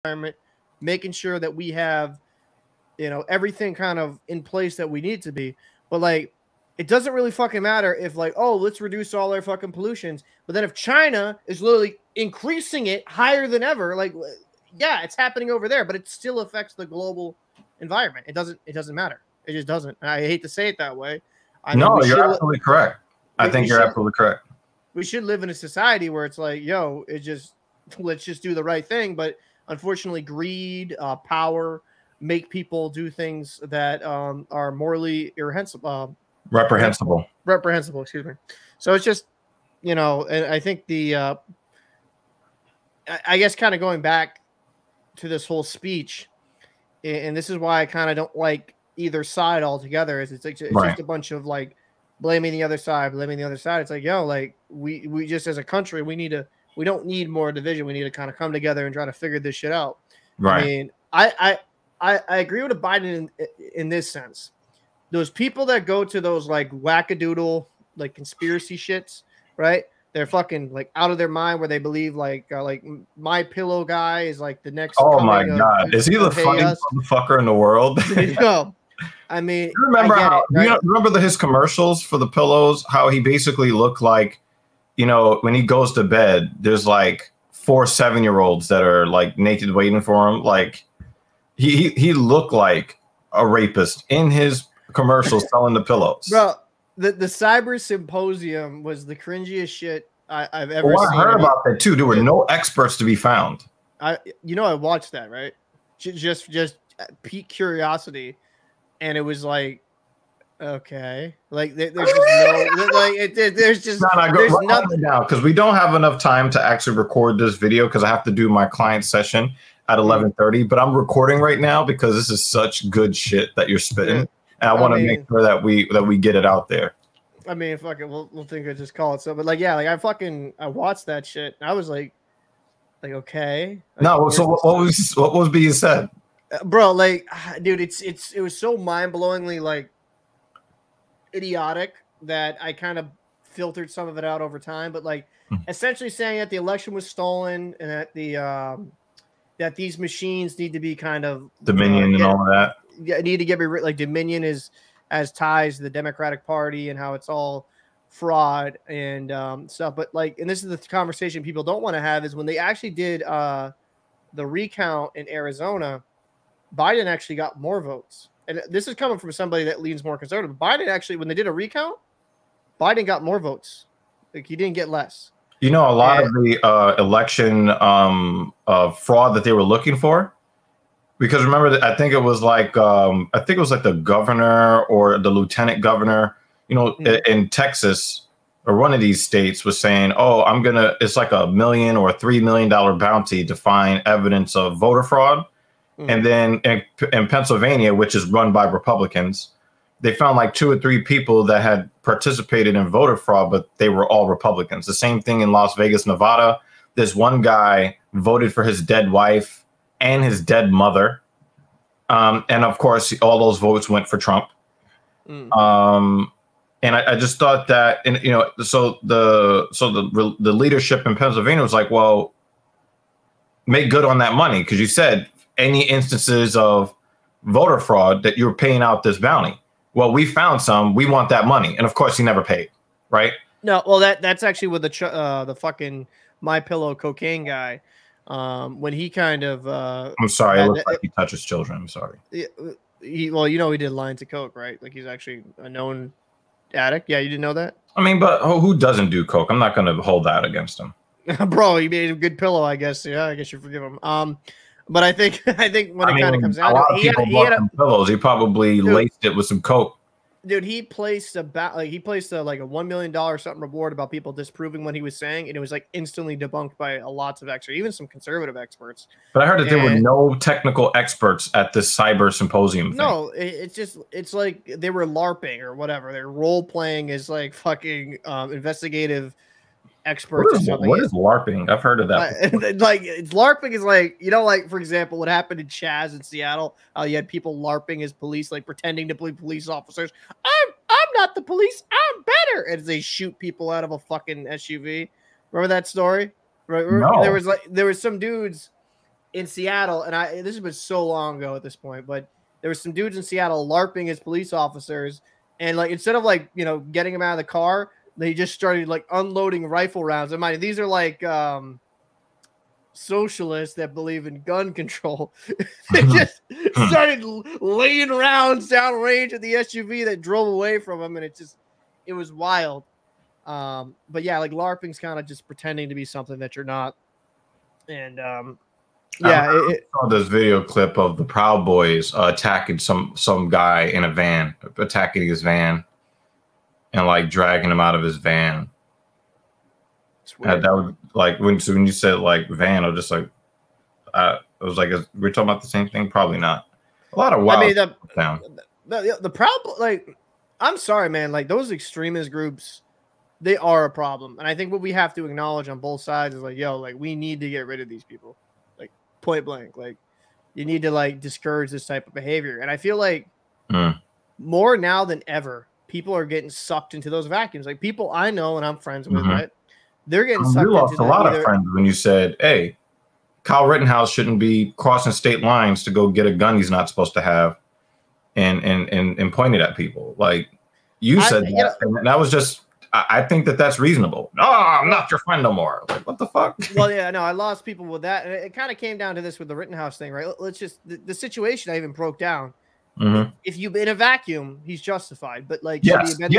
environment, making sure that we have, everything kind of in place that we need to be. But like, it doesn't really fucking matter if like, oh, let's reduce all our fucking pollutions. But then if China is literally increasing it higher than ever, like, yeah, it's happening over there, but it still affects the global environment. It doesn't matter. It just doesn't. I hate to say it that way. No, you're absolutely correct. I think you're absolutely correct. We should live in a society where it's like, yo, let's just do the right thing. But unfortunately, greed, power make people do things that are morally reprehensible. Excuse me. So it's just, and I think I guess kind of going back to this whole speech, and this is why I kind of don't like either side altogether, is it's just a bunch of like blaming the other side. It's like, yo, like we just as a country, we don't need more division. We need to kind of come together and try to figure this shit out. Right. I mean, I agree with Biden in this sense. Those people that go to those like wackadoodle, like conspiracy shits, right? They're fucking like out of their mind where they believe like my pillow guy is like the next. Oh my God. Is he the funniest motherfucker in the world? I mean, you remember remember his commercials for the pillows, how he basically looked like, when he goes to bed, there's like 4 7-year-olds that are like naked waiting for him. Like he looked like a rapist in his commercials selling the pillows. Bro, the cyber symposium was the cringiest shit I've ever seen. I heard about that too. There were no experts to be found. I watched that, right? Just peak curiosity, and it was like, okay, like there's just no, like there's just there's nothing now because we don't have enough time to actually record this video because I have to do my client session at 11:30. But I'm recording right now because this is such good shit that you're spitting. Yeah. And I want to make sure that we get it out there. I mean, fuck it, we'll think I just call it so. But like, yeah, like I watched that shit. And I was like okay. No, so what was being said, bro? Like, dude, it was so mind blowingly like idiotic that I kind of filtered some of it out over time. But like, essentially saying that the election was stolen and that that these machines need to be kind of Dominion and all of that. Yeah, need to get rid. Like Dominion has ties to the Democratic Party and how it's all fraud and stuff. But like, and this is the conversation people don't want to have, is when they actually did the recount in Arizona, Biden actually got more votes. And this is coming from somebody that leans more conservative. Biden actually, when they did a recount, Biden got more votes. Like he didn't get less. A lot of the election fraud that they were looking for. Because remember, I think it was like the governor or the lieutenant governor, in Texas or one of these states was saying, "Oh, it's like $1 million or $3 million bounty to find evidence of voter fraud." And then in Pennsylvania, which is run by Republicans, they found like 2 or 3 people that had participated in voter fraud, but they were all Republicans. The same thing in Las Vegas, Nevada. This one guy voted for his dead wife and his dead mother. And of course, all those votes went for Trump. And I just thought that, and so the leadership in Pennsylvania was like, well, make good on that money, because you said any instances of voter fraud that you're paying out this bounty. Well, we found some. We want that money, and of course, he never paid, right? No, well, that's actually with the fucking My Pillow cocaine guy. When he kind of I'm sorry, it looks like he touches children. I'm sorry. He did lines of coke, right? Like he's actually a known addict. Yeah, you didn't know that? I mean, but who doesn't do coke? I'm not going to hold that against him. Bro, he made a good pillow, I guess. Yeah, I guess you forgive him. But I think when it kind of comes out, he had some pillows. He probably laced it with some coke. Dude, he placed a $1 million something reward about people disproving what he was saying, and it was like instantly debunked by lots of experts, even some conservative experts. But I heard that there were no technical experts at this cyber symposium thing. No, it's like they were LARPing or whatever. They're role playing as like fucking investigative experts. What is LARPing? I've heard of that. Like LARPing is like, like for example, what happened in Chaz in Seattle. You had people LARPing as police, like pretending to be police officers. I'm not the police. I'm better, as they shoot people out of a fucking SUV. Remember that story? Right? No. There was some dudes in Seattle, and this has been so long ago at this point, but there was some dudes in Seattle LARPing as police officers, and like instead of like getting them out of the car, they just started like unloading rifle rounds. And mind you, these are like socialists that believe in gun control. They just started laying rounds down range at the SUV that drove away from them, and it was wild. But yeah, like LARPing's kind of just pretending to be something that you're not. And I saw this video clip of the Proud Boys attacking some guy in a van, attacking his van, and like dragging him out of his van. That was like when you said like van, I was just like, I was like, we're talking about the same thing? Probably not. A lot of wild. I mean, the Proud, like, I'm sorry, man. Like those extremist groups, they are a problem, and I think what we have to acknowledge on both sides is like, yo, like we need to get rid of these people, like point blank. Like you need to like discourage this type of behavior, and I feel like more now than ever, people are getting sucked into those vacuums. Like people I know and I'm friends with, right? They're getting sucked into. You lost a lot of friends when you said, "Hey, Kyle Rittenhouse shouldn't be crossing state lines to go get a gun he's not supposed to have," and pointed at people. Like you said that, and that was just. I think that's reasonable. No, I'm not your friend no more. Like, what the fuck? Well, yeah, no, I lost people with that, and it kind of came down to this with the Rittenhouse thing, right? Let's just the situation I even broke down. If you in a vacuum, he's justified, but like yes, thank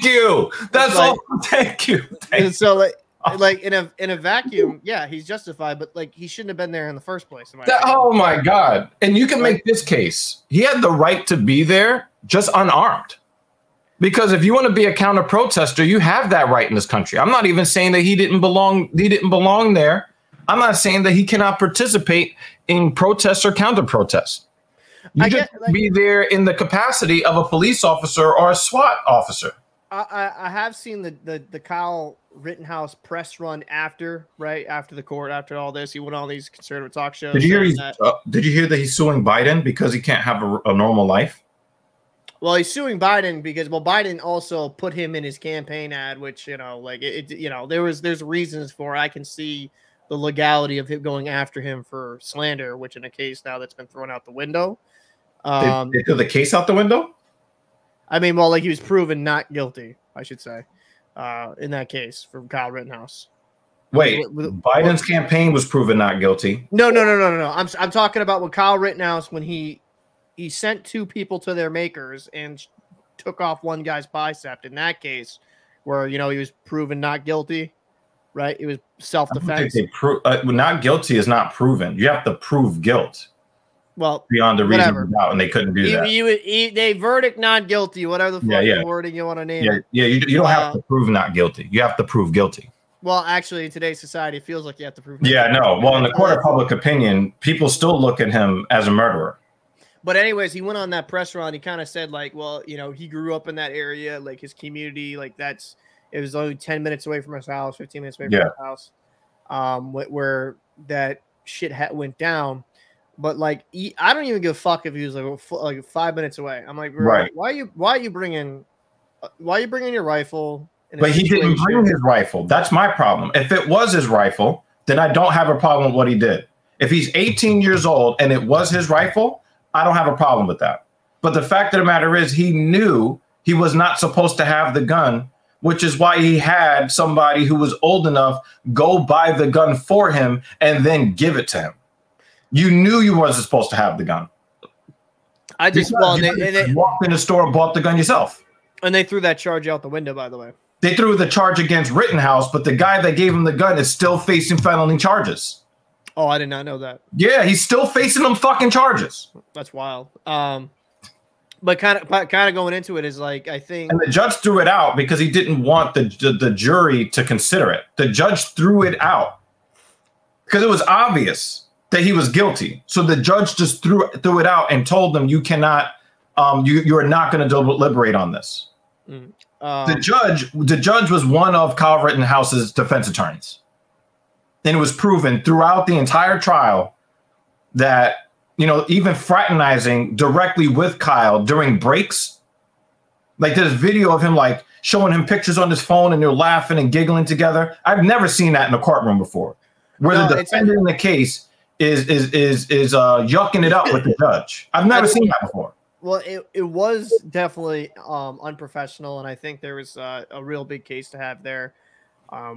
you. That's all. Thank you. So like in a vacuum, yeah, he's justified, but like he shouldn't have been there in the first place. Oh my god! And you can make this case. He had the right to be there, just unarmed. Because if you want to be a counter protester, you have that right in this country. I'm not even saying that he didn't belong there. I'm not saying that he cannot participate in protests or counter protests. You just be there in the capacity of a police officer or a SWAT officer. I have seen the Kyle Rittenhouse press run after the court, after all this. He went on all these conservative talk shows. Did you hear that he's suing Biden because he can't have a normal life? Well, he's suing Biden because Biden also put him in his campaign ad, which there's reasons for. I can see the legality of him going after him for slander, which in a case now that's been thrown out the window. They threw the case out the window? I mean, well, like he was proven not guilty, I should say, in that case for Kyle Rittenhouse. Wait, Biden's campaign was proven not guilty? No. I'm talking about with Kyle Rittenhouse when he sent two people to their makers and took off one guy's bicep. In that case, where he was proven not guilty, right? It was self-defense. Not guilty is not proven. You have to prove guilt. Well, beyond the reasonable doubt, and they couldn't do that. They verdict not guilty, whatever the fucking wording you want to name it. Yeah, you don't have to prove not guilty. You have to prove guilty. Well, actually, in today's society, it feels like you have to prove. Yeah, no. Well, in the court of public opinion, people still look at him as a murderer. But anyways, he went on that press run. He kind of said like, well, he grew up in that area, like his community, like it was only 10 minutes away from his house, 15 minutes away from his house, where that shit went down. But like, I don't even give a fuck if he was like 5 minutes away. I'm like, right? Why are you bringing your rifle? But he didn't bring his rifle. That's my problem. If it was his rifle, then I don't have a problem with what he did. If he's 18 years old and it was his rifle, I don't have a problem with that. But the fact of the matter is he knew he was not supposed to have the gun, which is why he had somebody who was old enough go buy the gun for him and then give it to him. You knew you wasn't supposed to have the gun. They walked in the store and bought the gun yourself. And they threw that charge out the window, by the way. They threw the charge against Rittenhouse, but the guy that gave him the gun is still facing felony charges. Oh, I did not know that. Yeah, he's still facing them fucking charges. That's wild. But kind of going into it is like, I think, and the judge threw it out because he didn't want the jury to consider it. The judge threw it out because it was obvious that he was guilty. So the judge just threw it out and told them, you cannot, you are not going to deliberate on this. The judge was one of Kyle Rittenhouse's defense attorneys. And it was proven throughout the entire trial that, even fraternizing directly with Kyle during breaks, like there's video of him like showing him pictures on his phone and they're laughing and giggling together. I've never seen that in a courtroom before, where the defendant in the case yucking it up with the judge. I've never seen that before. Well, it was definitely unprofessional, and I think there was a real big case to have there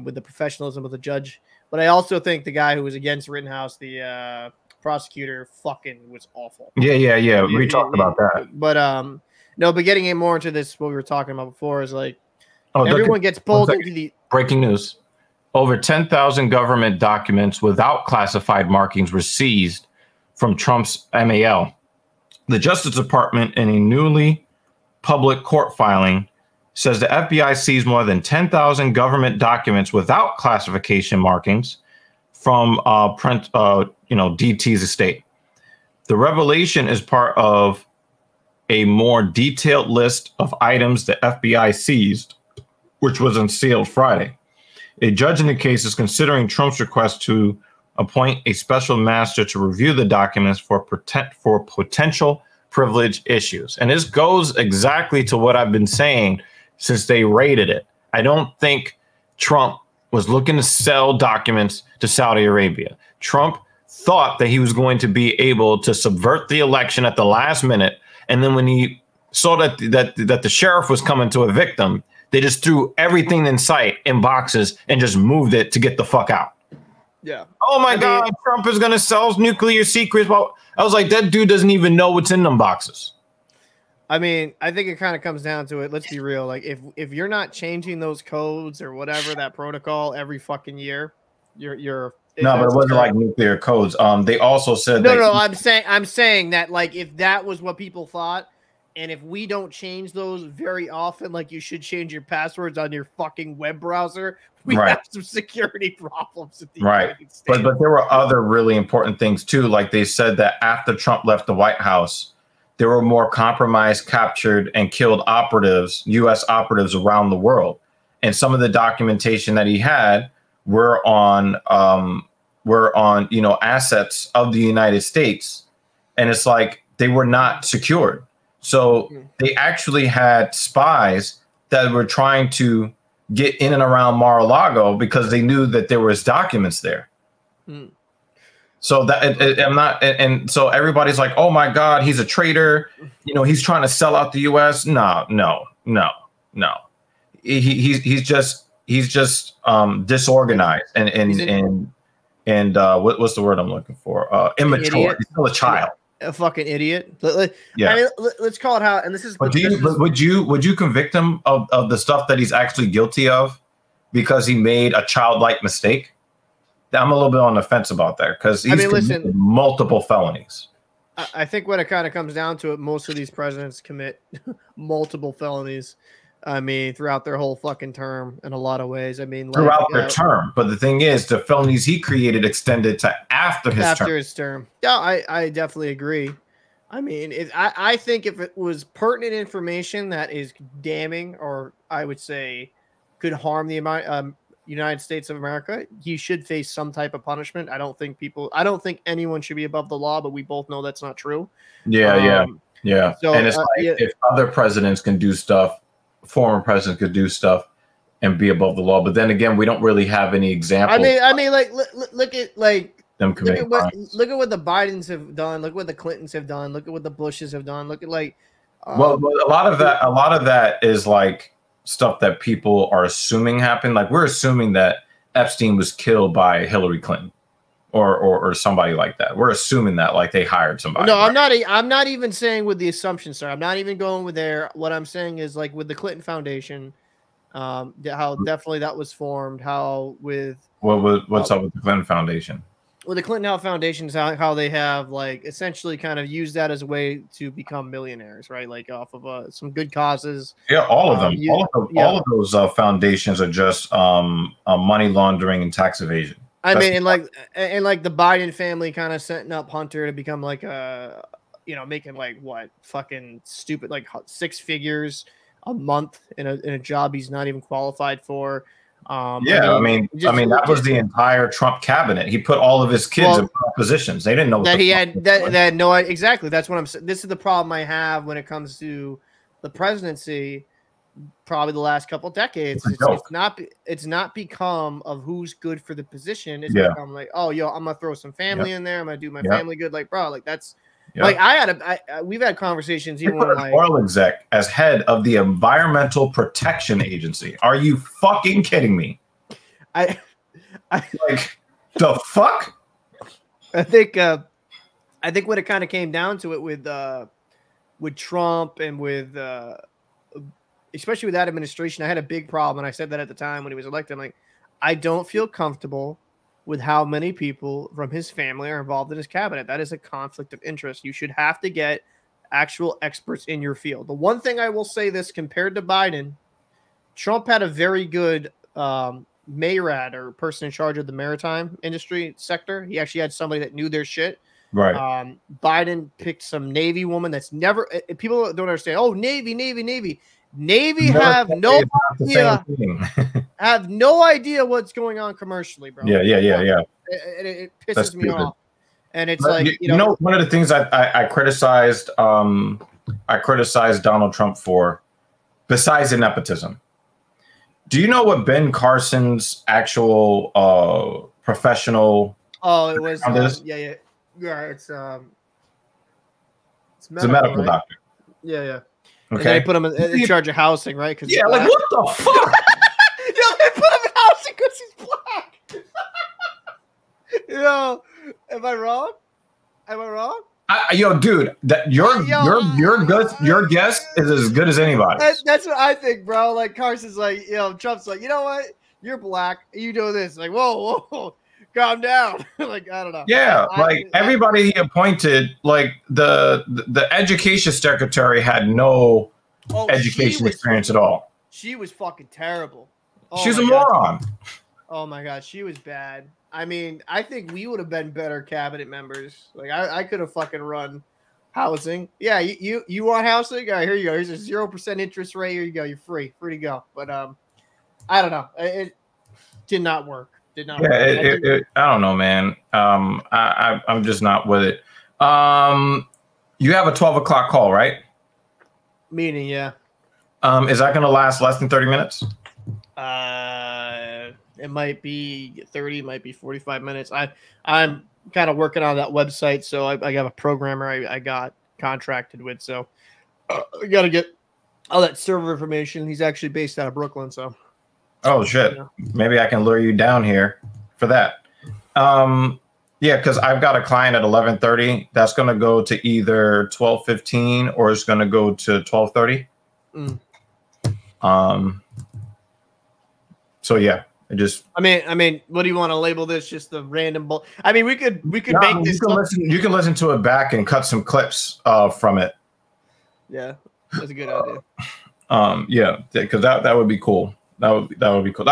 with the professionalism of the judge. But I also think the guy who was against Rittenhouse, the prosecutor, fucking was awful. Yeah. We talked about that. But no, but getting more into this, what we were talking about before is like everyone gets pulled into the breaking news. Over 10,000 government documents without classified markings were seized from Trump's MAL. The Justice Department, in a newly public court filing, says the FBI seized more than 10,000 government documents without classification markings from DT's estate. The revelation is part of a more detailed list of items the FBI seized, which was unsealed Friday. A judge in the case is considering Trump's request to appoint a special master to review the documents for potential privilege issues. And this goes exactly to what I've been saying since they raided it. I don't think Trump was looking to sell documents to Saudi Arabia. Trump thought that he was going to be able to subvert the election at the last minute. And then when he saw that the sheriff was coming to evict them, they just threw everything in sight in boxes and just moved it to get the fuck out. Yeah. Oh my God, Trump is going to sell nuclear secrets. Well, I was like, that dude doesn't even know what's in them boxes. I mean, I think it kind of comes down to it. Let's be real. Like if you're not changing those codes or whatever, that protocol every fucking year, you're no, but it wasn't like nuclear codes. They also said no. I'm saying that like if that was what people thought, and if we don't change those very often, like you should change your passwords on your fucking web browser, we have some security problems at the United States. But there were other really important things too. Like they said that after Trump left the White House, there were more compromised, captured, and killed operatives, U.S. operatives around the world. And some of the documentation that he had were on assets of the United States. And it's like they were not secured. So they actually had spies that were trying to get in and around Mar-a-Lago because they knew that there was documents there. So that I'm not, and so everybody's like, "Oh my God, he's a traitor! He's trying to sell out the U.S." No. He's just disorganized and what's the word I'm looking for? Immature. He's still a child. A fucking idiot. Yeah. I mean, let's call it how. And this is. But would you convict him of the stuff that he's actually guilty of because he made a childlike mistake? I'm a little bit on the fence about that because he's committed multiple felonies. I think when it kind of comes down to it, most of these presidents commit multiple felonies. I mean, throughout their whole fucking term in a lot of ways. I mean, throughout their term. But the thing is, the felonies he created extended to after his term. Yeah, I definitely agree. I mean, I think if it was pertinent information that is damning, or I would say could harm the United States of America, he should face some type of punishment. I don't think anyone should be above the law, but we both know that's not true. Yeah. So, and it's if other presidents can do stuff, former presidents could do stuff and be above the law. But then again, we don't really have any examples. I mean, like look at them committing crimes. Look at what the Bidens have done. Look what the Clintons have done. Look at what the Bushes have done. Look at well, a lot of that is like stuff that people are assuming happened. Like we're assuming that Epstein was killed by Hillary Clinton or somebody like that. We're assuming that like they hired somebody. No, I'm not even saying with the assumption, sir. I'm not even going with there. What I'm saying is like with the Clinton Foundation, how definitely that was formed. How with what's up with the Clinton Foundation? Well, the Clinton Foundation is how they have like essentially kind of used that as a way to become millionaires, right? Like off of some good causes. Yeah, all of them. All of those foundations are just money laundering and tax evasion. I mean, and like the Biden family kind of setting up Hunter to become like making like what fucking stupid like 6 figures a month in a job he's not even qualified for. I mean, that was the entire Trump cabinet. He put all of his kids in positions. They didn't know that he had that. No, exactly. That's what I'm saying. This is the problem I have when it comes to the presidency. probably the last couple decades. It's not become of who's good for the position. It's become like, oh, yo, I'm gonna throw some family in there. I'm gonna do my family good. Like, bro, like that's like we've had conversations even when like oil exec as head of the Environmental Protection Agency. Are you fucking kidding me? I like the fuck? I think when it kind of came down to it with Trump and with especially with that administration, I had a big problem, and I said that at the time when he was elected. I'm like, I don't feel comfortable with how many people from his family are involved in his cabinet. That is a conflict of interest. You should have to get actual experts in your field. The one thing I will say this compared to Biden, Trump had a very good MARAD, or person in charge of the maritime industry sector. He actually had somebody that knew their shit. Right. Biden picked some Navy woman that's never. People don't understand. Oh, Navy. Navy have no idea. Have no idea what's going on commercially, bro. Yeah. It pisses me off. And it's like you know one of the things I criticized Donald Trump for, besides the nepotism. Do you know what Ben Carson's actual professional? Oh, it was yeah. It's a medical doctor. Yeah. Okay. And they put him in charge of housing, right? Yeah, like what the fuck? Yeah, they put him in housing because he's black. Yo, am I wrong? Yo, dude, that your guess is as good as anybody's. That's what I think, bro. Like Carson's like, Trump's like, you know what? You're black. You know this. Like, whoa, calm down. Like, I don't know. Yeah, everybody he appointed, like the education secretary had no education experience at all. She was fucking terrible. She's a moron. Oh my god, she was bad. I mean, I think we would have been better cabinet members. Like, I could have fucking run housing. Yeah, you want housing? All right, here you go. Here's a 0% interest rate. Here you go. You're free to go. But I don't know. It did not work. I don't know, man. I'm just not with it. You have a 12 o'clock call, right? Meeting, yeah. Is that going to last less than 30 minutes? It might be 30, might be 45 minutes. I'm kind of working on that website, so I got a programmer I got contracted with, so I got to get all that server information. He's actually based out of Brooklyn, so. Oh shit! Maybe I can lure you down here for that. Yeah, because I've got a client at 11:30. That's going to go to either 12:15 or it's going to go to 12:30. So yeah, I mean, what do you want to label this? Just the random bull? I mean, we could make this. You can listen to it back and cut some clips from it. Yeah, that's a good idea. Yeah, because that would be cool. That would be cool.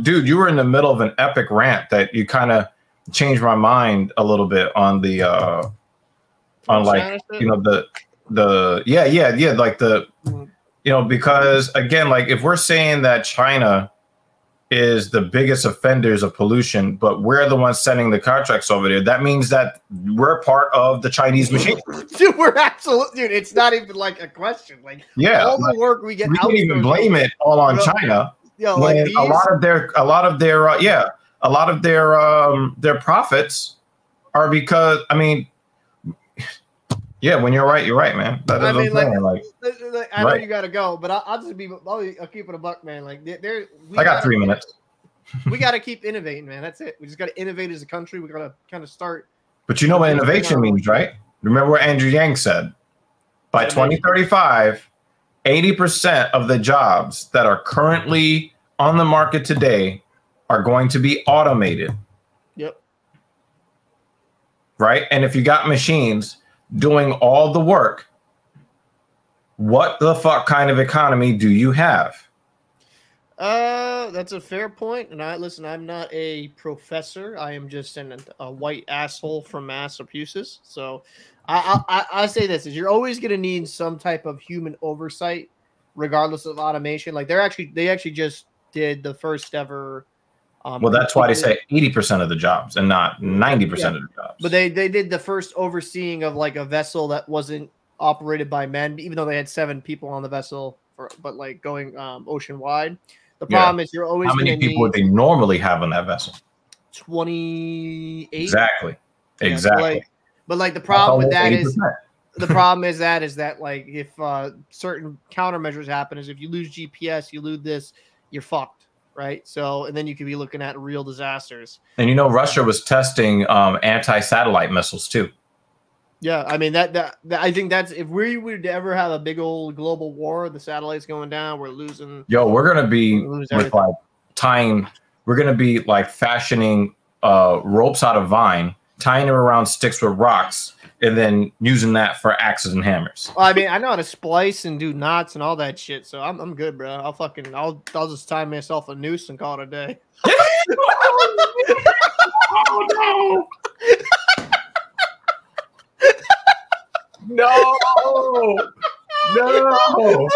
Dude, you were in the middle of an epic rant that you kind of changed my mind a little bit on the on like because again, like if we're saying that China is the biggest offenders of pollution, but we're the ones sending the contracts over there, that means that we're part of the Chinese machine. Dude, we're absolutely, dude. It's not even like a question. Like, all the work we get, we can't even blame it all on China. Yeah, like a lot of their profits are because when you're right, man. I mean, I know you gotta go, but I'll keep it a buck, man. Like I got 3 minutes. We got to keep innovating, man. That's it. We just got to innovate as a country. We got to kind of start. But you know what innovation means, right? Remember what Andrew Yang said? By 2035, 80% of the jobs that are currently on the market today are going to be automated. Yep. Right? And if you got machines doing all the work, what the fuck kind of economy do you have? That's a fair point. And I'm not a professor. I am just a white asshole from Massachusetts. So I say this is you're always going to need some type of human oversight, regardless of automation. Like they actually just did the first ever. Well, that's why they say 80% of the jobs and not 90% of the jobs. But they did the first overseeing of like a vessel that wasn't operated by men, even though they had 7 people on the vessel but like going ocean wide. The Yeah. problem is you're always How many going to people would need they normally have on that vessel? 28. Exactly. Yeah, Exactly. but like the problem with that is 80%. the problem is that like if certain countermeasures happen is if you lose GPS, you lose this, you're fucked, right? So and then you could be looking at real disasters. And you know, Russia was testing anti-satellite missiles too. Yeah, I mean that I think that's if we would ever have a big old global war, the satellites going down, we're losing. Yo, we're gonna be lose with everything. like tying. We're gonna be like fashioning ropes out of vine, tying them around sticks with rocks, and then using that for axes and hammers. Well, I mean, I know how to splice and do knots and all that shit, so I'm good, bro. I'll just tie myself a noose and call it a day. Oh no! No! No!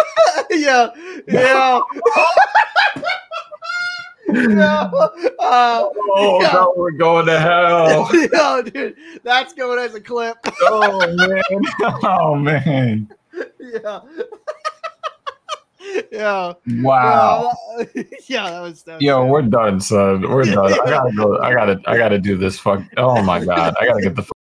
Yeah. Yeah. Oh yeah. no, we're going to hell. Yeah, dude, that's going as a clip. Oh man. Oh man. Yeah. Yeah. Wow. Yeah, that was Yo, we're done, son. We're done. I gotta go. I gotta do this. Fuck. Oh my god. I gotta get the